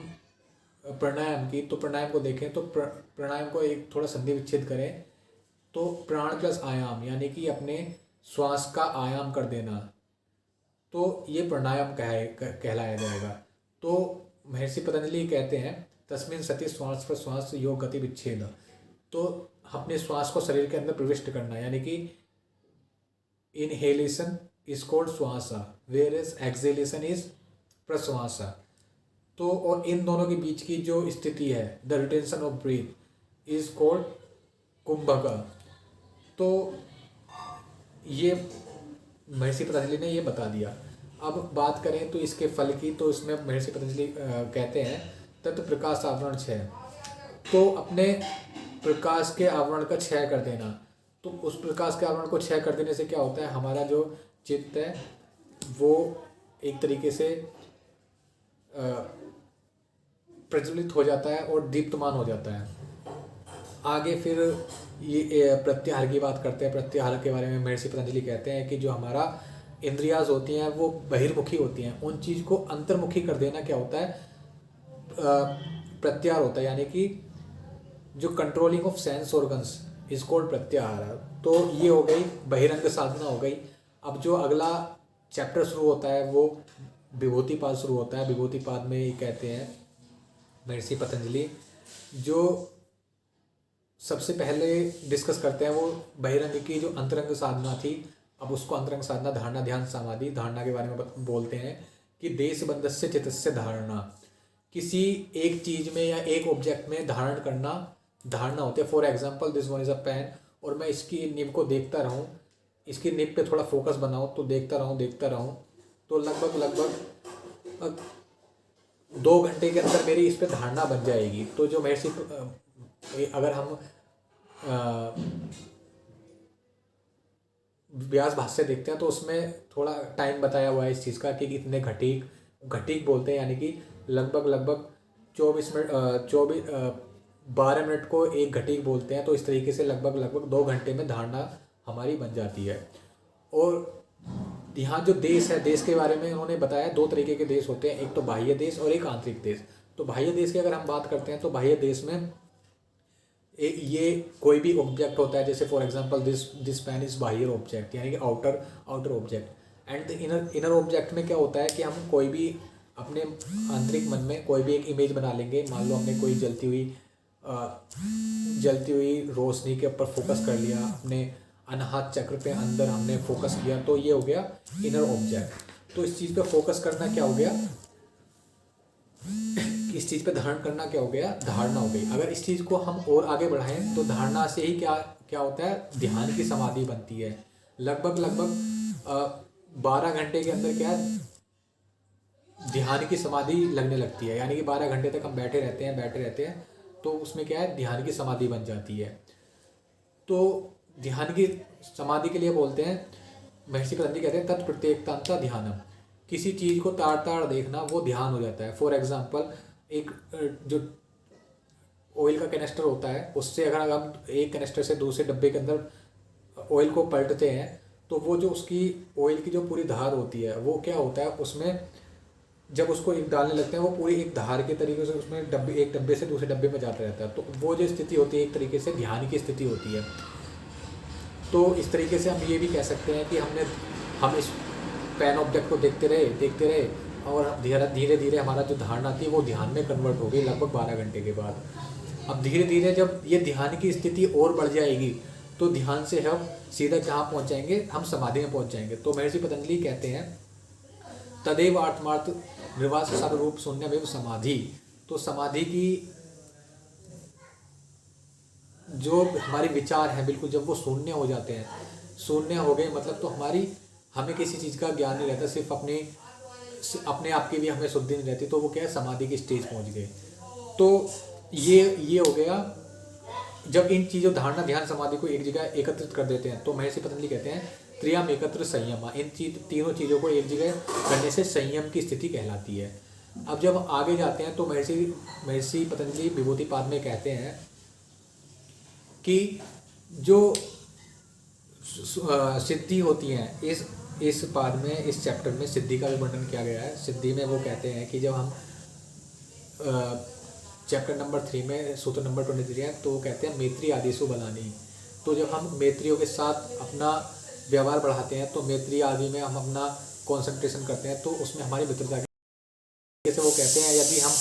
A: प्राणायाम की, तो प्राणायाम को देखें तो प्राणायाम को एक थोड़ा संधि विच्छेद करें तो प्राण प्लस आयाम, यानी कि अपने श्वास का आयाम कर देना, तो ये प्राणायाम कहलाया जाएगा। तो महर्षि पतंजलि कहते हैं तस्मिन् सति श्वास प्रश्वास योग गति विच्छेद। तो अपने श्वास को शरीर के अंदर प्रविष्ट करना, यानी कि inhalation is called shwasa, where is exhalation is prashwasa. तो और इन दोनों के बीच की जो स्थिति है, the retention of breath is called kumbhaka. तो ये महर्षि पतंजलि ने ये बता दिया। अब बात करें तो इसके फल की, तो इसमें महर्षि पतंजलि कहते हैं तत्व प्रकाश आवरण क्षय। तो अपने प्रकाश के आवरण का क्षय कर देना। तो उस प्रकाश के आवरण को क्षय कर देने से क्या होता है, हमारा जो चित्त है वो एक तरीके से प्रज्वलित हो जाता है और दीप्तमान हो जाता है। आगे फिर ये प्रत्याहार की बात करते हैं। प्रत्याहार के बारे में महर्षि पतंजलि कहते हैं कि जो हमारा इंद्रियाज होती हैं वो बहिर्मुखी होती हैं, उन चीज़ को अंतर्मुखी कर देना क्या होता है, प्रत्याहार होता है। यानी कि जो controlling of sense organs is called प्रत्याहार। तो ये हो गई बहिरंग साधना हो गई। अब जो अगला चैप्टर शुरू होता है वो विभूतिपाद शुरू होता है। विभूतिपाद में ये कहते हैं महर्षि पतंजलि, जो सबसे पहले डिस्कस करते हैं वो बहिरंग की जो अंतरंग साधना थी। अब उसको अंतरंग साधना, धारणा, ध्यान, समाधि, धारणा के बारे में बोलते हैं कि देश बंधस्य चित्तस्य धारणा, किसी एक चीज़ में या एक ऑब्जेक्ट में धारण करना धारणा होती है। For example this one is a pen, और मैं इसकी निब को देखता रहूँ, इसकी निब पे थोड़ा फोकस बनाऊँ, तो देखता रहूँ तो लगभग 2 घंटे के अंदर मेरी इस पर धारणा बन जाएगी। तो जो महर्षि, अगर हम व्यास भाष्य देखते हैं तो उसमें थोड़ा टाइम बताया हुआ है इस चीज़ का कि इतने घटिक बोलते हैं, यानी कि लगभग 12 मिनट को 1 घटिक बोलते हैं। तो इस तरीके से लगभग 2 घंटे में धारणा हमारी बन जाती है। और यहाँ जो देश है, देश के बारे में उन्होंने बताया 2 तरीके के देश होते हैं, एक तो बाह्य देश और एक आंतरिक देश। तो बाह्य देश की अगर हम बात करते हैं तो बाह्य देश में ये कोई भी ऑब्जेक्ट होता है, जैसे for example this pen is बाह्य ऑब्जेक्ट, यानी कि outer object. And inner object में क्या होता है कि हम कोई भी अपने आंतरिक मन में कोई भी एक इमेज बना लेंगे। मान लो हमने कोई जलती हुई रोशनी के ऊपर फोकस कर लिया, अपने अनाहत चक्र पे अंदर हमने फोकस किया, तो ये हो गया इनर ऑब्जेक्ट। तो इस चीज़ पे फोकस करना क्या हो गया इस चीज़ पे धारण करना क्या हो गया, धारणा हो गई। अगर इस चीज़ को हम और आगे बढ़ाएं तो धारणा से ही क्या क्या होता है, ध्यान की समाधि बनती है। लगभग 12 घंटे के अंदर क्या है, ध्यान की समाधि लगने लगती है। यानी कि 12 घंटे तक हम बैठे रहते हैं तो उसमें क्या है, ध्यान की समाधि बन जाती है। तो ध्यान की समाधि के लिए बोलते हैं, महर्षि पतंजलि कहते हैं तत्प्रत्येकता ध्यानम। किसी चीज़ को ताड़ ताड़ देखना वो ध्यान हो जाता है। फॉर एग्जाम्पल, एक जो ऑयल का कैनिस्टर होता है, उससे अगर हम एक कैनिस्टर से दूसरे डब्बे के अंदर ऑयल को पलटते हैं तो वो जो उसकी ऑयल की जो पूरी धार होती है वो क्या होता है, उसमें जब उसको एक डालने लगते हैं वो पूरी एक धार के तरीके से उसमें एक डब्बे से दूसरे डब्बे में जाता रहता है। तो वो जो स्थिति होती है एक तरीके से ध्यान की स्थिति होती है। तो इस तरीके से हम ये भी कह सकते हैं कि हम इस पेन ऑब्जेक्ट को देखते रहे और धीरे धीरे हमारा जो धारणा थी वो ध्यान में कन्वर्ट हो गई लगभग 12 घंटे के बाद। अब धीरे धीरे जब ये ध्यान की स्थिति और बढ़ जाएगी तो ध्यान से हम सीधा कहाँ पहुँच जाएंगे, हम समाधि में पहुँच जाएंगे। तो महर्षि पतंजलि कहते हैं तदेव आत्मार्थ निर्वास सर्वरूप शून्यमेव समाधि। तो समाधि की जो हमारे विचार हैं बिल्कुल जब वो शून्य हो जाते हैं, शून्य हो गए मतलब तो हमें किसी चीज़ का ज्ञान नहीं रहता, सिर्फ अपने आप की भी हमें शुद्धि नहीं रहती, तो वो क्या है, समाधि की स्टेज पहुंच गए। तो ये हो गया जब इन चीज़ों धारणा ध्यान समाधि को एक जगह एकत्रित कर देते हैं। तो महर्षि पतंजलि कहते हैं त्रियाम एकत्र संयम। इन तीनों चीज़ों को एक जगह करने से संयम की स्थिति कहलाती है। अब जब आगे जाते हैं तो महर्षि पतंजलि विभूतिपाद में कहते हैं कि जो सिद्धि होती हैं, इस पाद में, इस चैप्टर में सिद्धि का भी वर्णन किया गया है। सिद्धि में वो कहते हैं कि जब हम चैप्टर नंबर 3 में सूत्र नंबर 23 है तो वो कहते हैं मैत्री आदिशु बलानी। तो जब हम मैत्रियों के साथ अपना व्यवहार बढ़ाते हैं तो मैत्री आदि में हम अपना कंसंट्रेशन करते हैं तो उसमें हमारी मित्रता जैसे वो कहते हैं यदि हम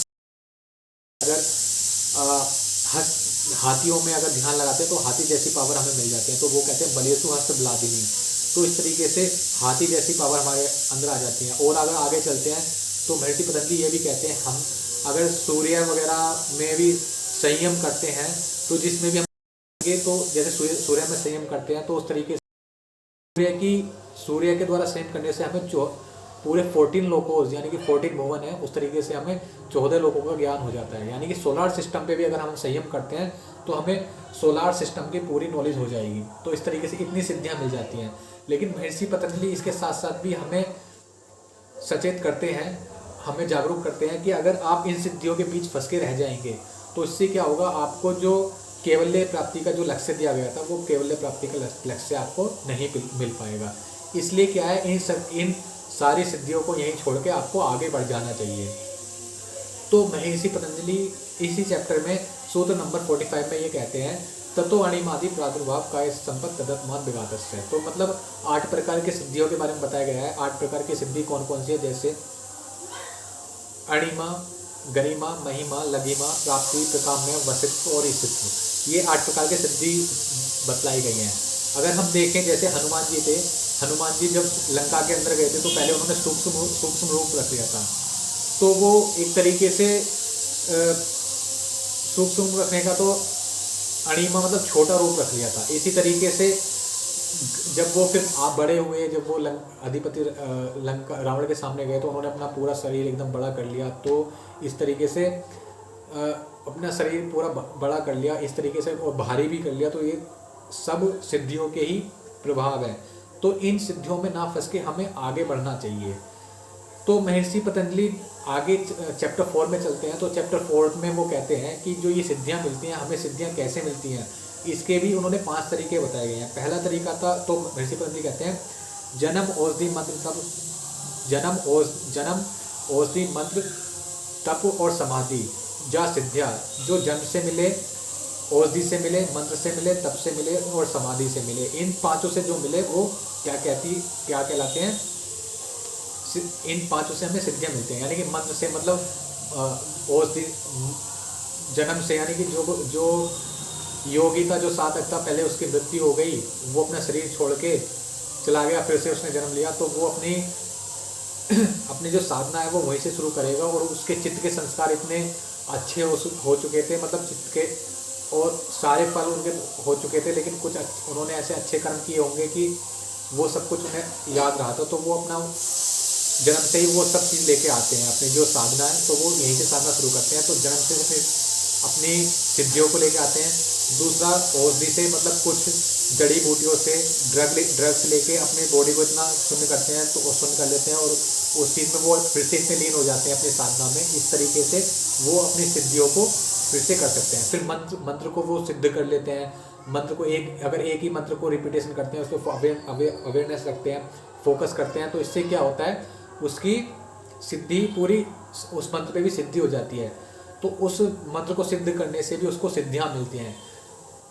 A: अगर हाथियों में अगर ध्यान लगाते हैं तो हाथी जैसी पावर हमें मिल जाती है। तो वो कहते हैं बलेसु हस्त ब्लादिनी। तो इस तरीके से हाथी जैसी पावर हमारे अंदर आ जाती है। और अगर आगे चलते हैं तो महर्षि पतंजलि ये भी कहते हैं हम अगर सूर्य वगैरह में भी संयम करते हैं तो जिसमें भी हम तो जैसे सूर्य में संयम करते हैं तो उस तरीके से सूर्य के द्वारा संयम करने से हमें पूरे 14 लोकोस यानी कि 14 भुवन है, उस तरीके से हमें 14 लोकों का ज्ञान हो जाता है। यानी कि सोलार सिस्टम पे भी अगर हम संयम करते हैं तो हमें सोलार सिस्टम की पूरी नॉलेज हो जाएगी। तो इस तरीके से इतनी सिद्धियां मिल जाती हैं। लेकिन महर्षि पतंजलि इसके साथ साथ भी हमें सचेत करते हैं, हमें जागरूक करते हैं कि अगर आप इन सिद्धियों के बीच फंस के रह जाएंगे तो इससे क्या होगा, आपको जो केवल्य प्राप्ति का जो लक्ष्य दिया गया था वो केवल्य प्राप्ति का लक्ष्य आपको नहीं मिल पाएगा। इसलिए क्या है, इन सारी सिद्धियों को यहीं छोड़ के आपको आगे बढ़ जाना चाहिए। तो महर्षि पतंजलि इसी चैप्टर में सूत्र नंबर 45 में ये कहते हैं तत्व अणिमादि प्रादुर्भाव काय संपत तदत्मान विघातस्य। तो मतलब 8 प्रकार की सिद्धियों के बारे में बताया गया है। 8 प्रकार की सिद्धि कौन कौन सी है, जैसे अणिमा, गरिमा, महिमा, लघिमा, प्राप्ति, प्रकाम्य, वसित्व और ईशित्व। ये 8 प्रकार की सिद्धि बतलाई गई हैं। अगर हम देखें जैसे हनुमान जी थे, हनुमान जी जब लंका के अंदर गए थे तो पहले उन्होंने सूक्ष्म रूप रख लिया था। तो वो एक तरीके से सूक्ष्म रखने का तो अणिमा मतलब छोटा रूप रख लिया था। इसी तरीके से जब वो फिर आप बड़े हुए, जब वो अधिपति लंका रावण के सामने गए तो उन्होंने अपना पूरा शरीर एकदम बड़ा कर लिया। तो इस तरीके से अपना शरीर पूरा बड़ा कर लिया इस तरीके से, और भारी भी कर लिया। तो ये सब सिद्धियों के ही प्रभाव है। तो इन सिद्धियों में ना फंस के हमें आगे बढ़ना चाहिए। तो महर्षि पतंजलि आगे चैप्टर 4 में चलते हैं। तो चैप्टर 4 में वो कहते हैं कि जो ये सिद्धियां मिलती हैं, हमें सिद्धियां कैसे मिलती हैं, इसके भी उन्होंने 5 तरीके बताए गए हैं। पहला तरीका था, तो महर्षि पतंजलि कहते हैं जन्म औषधि मंत्र तप, जन्म औषधि मंत्र तप और समाधि जा सिद्धिया, जो जन्म से मिले, औषधि से मिले, मंत्र से मिले, तप से मिले और समाधि से मिले। इन 5 से जो मिले वो क्या कहलाते हैं, इन 5 से हमें सिद्धियां मिलती हैं। यानी कि मंत्र से मतलब औषधि, जन्म से यानी कि जो योगी था, जो 7 अक्ता पहले उसकी मृत्यु हो गई, वो अपना शरीर छोड़ के चला गया, फिर से उसने जन्म लिया, तो वो अपनी अपनी जो साधना है वो वहीं से शुरू करेगा, और उसके चित्त के संस्कार इतने अच्छे हो चुके थे, मतलब चित्त के और सारे फल उनके हो चुके थे, लेकिन कुछ उन्होंने ऐसे अच्छे कर्म किए होंगे कि वो सब कुछ उन्हें याद रहा था, तो वो अपना जन्म से ही वो सब चीज़ लेके आते हैं। अपनी जो साधना है तो वो यहीं से साधना शुरू करते हैं, तो जन्म से फिर अपनी सिद्धियों को लेके आते हैं। दूसरा, औषधि से मतलब कुछ जड़ी बूटियों से ड्रग्स लेके अपने बॉडी को इतना शून्य करते हैं, तो वो शून्य कर लेते हैं, और उस चीज़ में वो फिर से इसमें लीन हो जाते हैं अपनी साधना में। इस तरीके से वो अपनी सिद्धियों को फिर से कर सकते हैं। फिर मंत्र को वो सिद्ध कर लेते हैं। मंत्र को अगर एक ही मंत्र को रिपीटेशन करते हैं, उस पर अवेयरनेस रखते हैं, फोकस करते हैं, तो इससे क्या होता है, उसकी सिद्धि पूरी उस मंत्र पे भी सिद्धि हो जाती है। तो उस मंत्र को सिद्ध करने से भी उसको सिद्धियाँ मिलती हैं।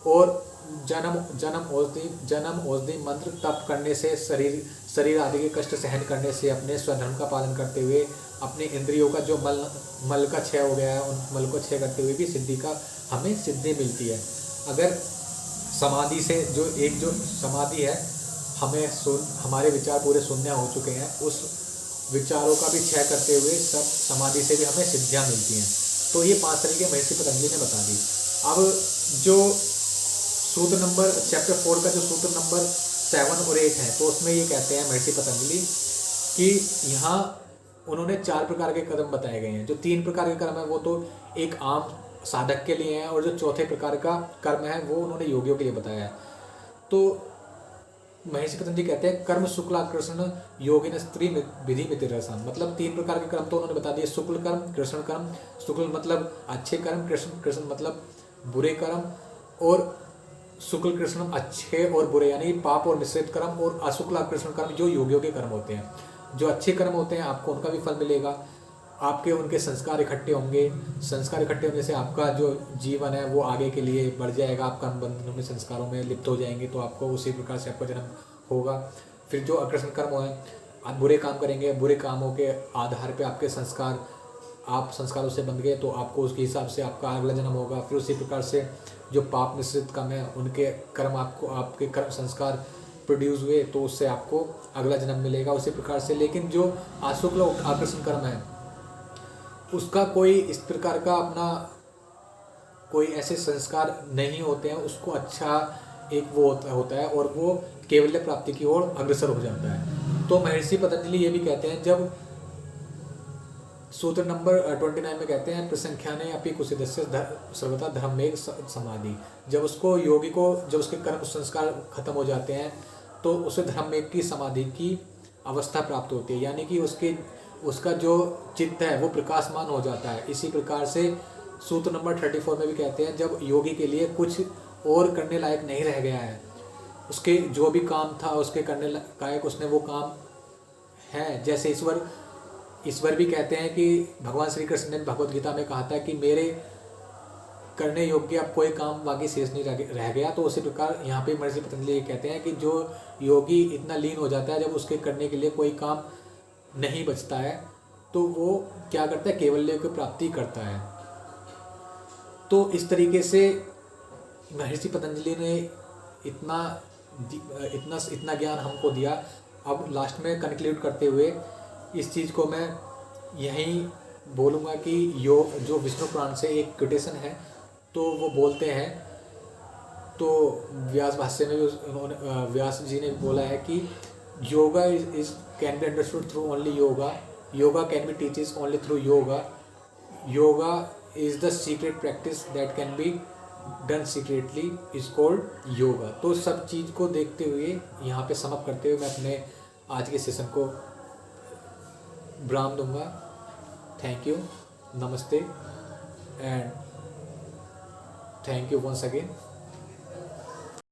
A: और जन्म औषधि मंत्र तप करने से, शरीर आदि के कष्ट सहन करने से, अपने स्वधर्म का पालन करते हुए, अपने इंद्रियों का जो मल का क्षय हो गया है उन मल को क्षय करते हुए भी हमें सिद्धि मिलती है। अगर समाधि से जो समाधि है, हमारे विचार पूरे शून्य हो चुके हैं, उस विचारों का भी क्षय करते हुए सब समाधि से भी हमें सिद्धियाँ मिलती हैं। तो ये 5 तरीके महर्षि पतंजलि ने बता दी। अब जो सूत्र नंबर चैप्टर 4 का जो सूत्र नंबर 7 और 8 है, तो उसमें ये कहते हैं महर्षि पतंजलि कि यहाँ उन्होंने 4 प्रकार के कर्म बताए गए हैं। जो 3 प्रकार के कर्म है वो तो एक आम साधक के लिए हैं, और जो चौथे प्रकार का कर्म है वो उन्होंने योगियों के लिए बताया है। तो महर्षि पतंजलि कहते हैं कर्म शुक्लाकृष्ण योगिन स्त्री विधि मितिरसन, मतलब 3 प्रकार के कर्म तो उन्होंने बता दिए। शुक्ल कर्म, कृष्ण कर्म। शुक्ल मतलब अच्छे कर्म, कृष्ण मतलब बुरे कर्म, और शुक्ल कृष्ण अच्छे और बुरे यानी पाप और मिश्रित कर्म, और अशुक्ला कृष्ण कर्म जो योगियों के कर्म होते हैं। जो अच्छे कर्म होते हैं आपको उनका भी फल मिलेगा, आपके उनके संस्कार इकट्ठे होंगे। संस्कार इकट्ठे होने से आपका जो जीवन है वो आगे के लिए बढ़ जाएगा, आप कर्म बंधनों में संस्कारों में लिप्त हो जाएंगे, तो आपको उसी प्रकार से आपका जन्म होगा। फिर जो अकृष्ण कर्म है, आप बुरे काम करेंगे, बुरे कामों के आधार पर आपके आप संस्कारों से बंध गए, तो आपको उसके हिसाब से आपका अगला जन्म होगा। फिर उसी प्रकार से जो पाप मिश्रित कर्म है उनके कर्म आपके कर्म संस्कार प्रोड्यूस हुए, तो उससे आपको अगला जन्म मिलेगा उसी प्रकार से। लेकिन जो अशुक्ल आकर्षण कर्म है उसका कोई इस प्रकार का अपना कोई ऐसे संस्कार नहीं होते हैं, उसको अच्छा एक वो होता है, और वो केवल्य प्राप्ति की ओर अग्रसर हो जाता है। तो महर्षि पतंजलि ये भी कहते हैं, जब सूत्र नंबर 29 में कहते हैं प्रसंख्याने अपि कुसिदस्य सर्वथा धर्मेक समाधि, जब उसके कर्म संस्कार खत्म हो जाते हैं तो उसे धर्मेक की समाधि की अवस्था प्राप्त होती है, यानी कि उसका जो चित्त है वो प्रकाशमान हो जाता है। इसी प्रकार से सूत्र नंबर 34 में भी कहते हैं, जब योगी के लिए कुछ और करने लायक नहीं रह गया है, उसके जो भी काम था उसके करने लायक उसने वो काम है। जैसे ईश्वर भी कहते हैं कि भगवान श्री कृष्ण ने भगवत गीता में कहा था कि मेरे करने योग्य अब कोई काम बाकी शेष नहीं रह गया। तो उसी प्रकार यहाँ पे महर्षि पतंजलि ये कहते हैं कि जो योगी इतना लीन हो जाता है, जब उसके करने के लिए कोई काम नहीं बचता है, तो वो क्या करता है, केवल्य की प्राप्ति करता है। तो इस तरीके से महर्षि पतंजलि ने इतना ज्ञान हमको दिया। अब लास्ट में कंक्लूड करते हुए इस चीज़ को मैं यहीं बोलूँगा कि जो विष्णु पुराण से एक कोटेशन है, तो वो बोलते हैं, तो व्यास भाष्य में भी उन्होंने व्यास जी ने बोला है कि yoga is can be understood through only yoga can be teaches only through yoga is the secret practice that can be done secretly is called yoga. तो सब चीज़ को देखते हुए यहाँ पे समअप करते हुए मैं अपने आज के सेशन को विराम दूंगा। थैंक यू, नमस्ते and thank you once again.